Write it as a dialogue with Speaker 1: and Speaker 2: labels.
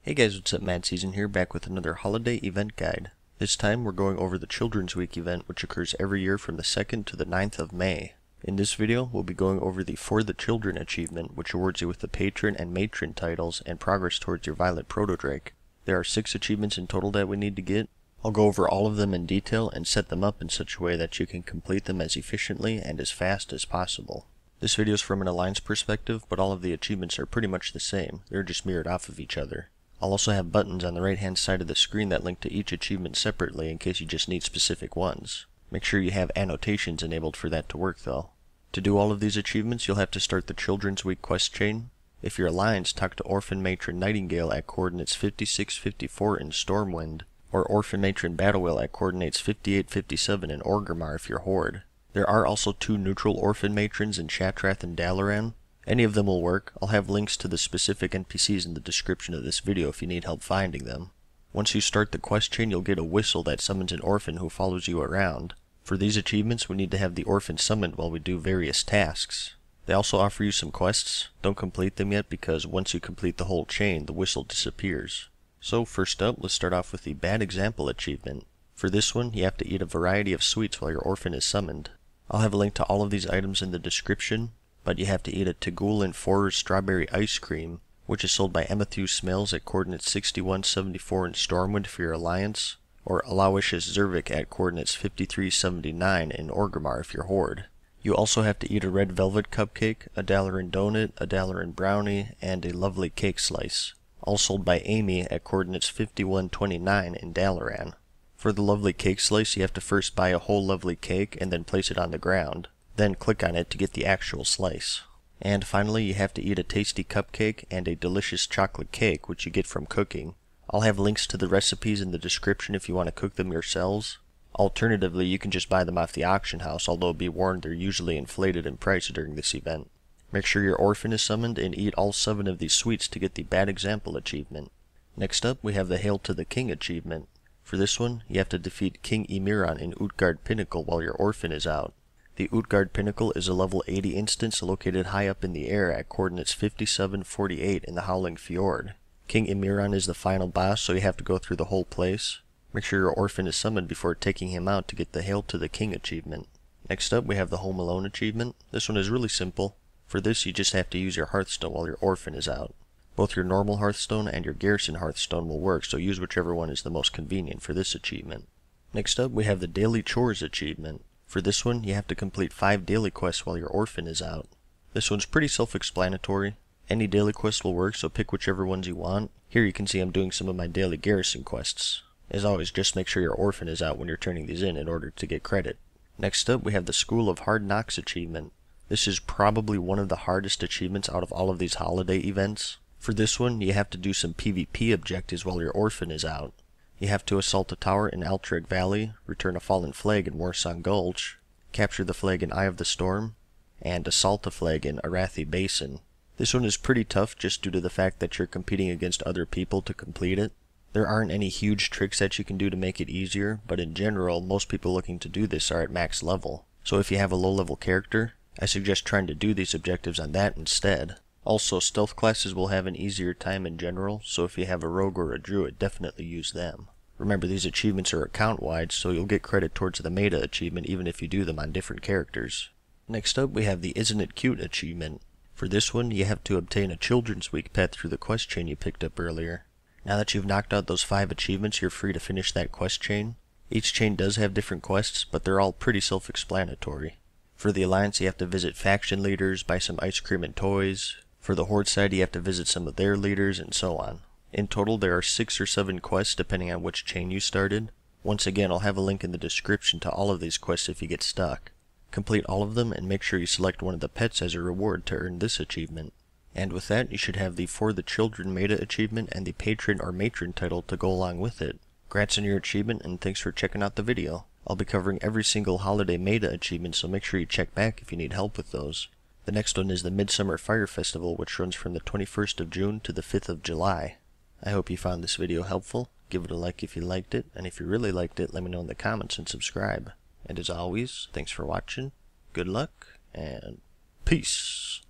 Speaker 1: Hey guys, what's up? MadSeason here, back with another holiday event guide. This time we're going over the Children's Week event, which occurs every year from the 2nd to the 9th of May. In this video, we'll be going over the For the Children achievement, which awards you with the Patron and Matron titles and progress towards your Violet Proto-Drake. There are 6 achievements in total that we need to get. I'll go over all of them in detail and set them up in such a way that you can complete them as efficiently and as fast as possible. This video is from an alliance perspective, but all of the achievements are pretty much the same. They're just mirrored off of each other. I'll also have buttons on the right hand side of the screen that link to each achievement separately in case you just need specific ones. Make sure you have annotations enabled for that to work though. To do all of these achievements, you'll have to start the Children's Week quest chain. If you're Alliance, talk to Orphan Matron Nightingale at coordinates 5654 in Stormwind, or Orphan Matron Battlewheel at coordinates 5857 in Orgrimmar if you're Horde. There are also 2 neutral Orphan Matrons in Shattrath and Dalaran. Any of them will work. I'll have links to the specific NPCs in the description of this video if you need help finding them. Once you start the quest chain, you'll get a whistle that summons an orphan who follows you around. For these achievements, we need to have the orphan summoned while we do various tasks. They also offer you some quests. Don't complete them yet because once you complete the whole chain, the whistle disappears. So first up, let's start off with the Bad Example achievement. For this one, you have to eat a variety of sweets while your orphan is summoned. I'll have a link to all of these items in the description, but you have to eat a Tegul Forer's strawberry ice cream, which is sold by Amethyst Smells at coordinates 6174 in Stormwind for your Alliance, or Alawish's Zervik at coordinates 5379 in Orgrimmar if you're Horde. You also have to eat a red velvet cupcake, a Dalaran donut, a Dalaran brownie, and a lovely cake slice, all sold by Amy at coordinates 5129 in Dalaran. For the lovely cake slice, you have to first buy a whole lovely cake and then place it on the ground. Then click on it to get the actual slice. And finally, you have to eat a tasty cupcake and a delicious chocolate cake, which you get from cooking. I'll have links to the recipes in the description if you want to cook them yourselves. Alternatively, you can just buy them off the auction house, although be warned they're usually inflated in price during this event. Make sure your orphan is summoned and eat all 7 of these sweets to get the Bad Example achievement. Next up, we have the Hail to the King achievement. For this one, you have to defeat King Emiron in Utgard Pinnacle while your orphan is out. The Utgard Pinnacle is a level 80 instance located high up in the air at coordinates 5748 in the Howling Fjord. King Emiron is the final boss, so you have to go through the whole place. Make sure your orphan is summoned before taking him out to get the Hail to the King achievement. Next up, we have the Home Alone achievement. This one is really simple. For this, you just have to use your Hearthstone while your orphan is out. Both your normal Hearthstone and your Garrison Hearthstone will work, so use whichever one is the most convenient for this achievement. Next up, we have the Daily Chores achievement. For this one, you have to complete 5 daily quests while your orphan is out. This one's pretty self-explanatory. Any daily quest will work, so pick whichever ones you want. Here you can see I'm doing some of my daily garrison quests. As always, just make sure your orphan is out when you're turning these in order to get credit. Next up, we have the School of Hard Knocks achievement. This is probably one of the hardest achievements out of all of these holiday events. For this one, you have to do some PvP objectives while your orphan is out. You have to assault a tower in Altreg Valley, return a fallen flag in Warsong Gulch, capture the flag in Eye of the Storm, and assault a flag in Arathi Basin. This one is pretty tough just due to the fact that you're competing against other people to complete it. There aren't any huge tricks that you can do to make it easier, but in general, most people looking to do this are at max level. So if you have a low level character, I suggest trying to do these objectives on that instead. Also, stealth classes will have an easier time in general, so if you have a rogue or a druid, definitely use them. Remember, these achievements are account-wide, so you'll get credit towards the meta achievement even if you do them on different characters. Next up, we have the Isn't It Cute achievement. For this one, you have to obtain a Children's Week pet through the quest chain you picked up earlier. Now that you've knocked out those 5 achievements, you're free to finish that quest chain. Each chain does have different quests, but they're all pretty self-explanatory. For the Alliance, you have to visit faction leaders, buy some ice cream and toys. For the Horde side, you have to visit some of their leaders, and so on. In total, there are 6 or 7 quests depending on which chain you started. Once again, I'll have a link in the description to all of these quests if you get stuck. Complete all of them and make sure you select one of the pets as a reward to earn this achievement. And with that, you should have the For the Children meta achievement and the Patron or Matron title to go along with it. Congrats on your achievement and thanks for checking out the video. I'll be covering every single holiday meta achievement, so make sure you check back if you need help with those. The next one is the Midsummer Fire Festival, which runs from the 21st of June to the 5th of July. I hope you found this video helpful. Give it a like if you liked it, and if you really liked it, let me know in the comments and subscribe. And as always, thanks for watching, good luck, and peace!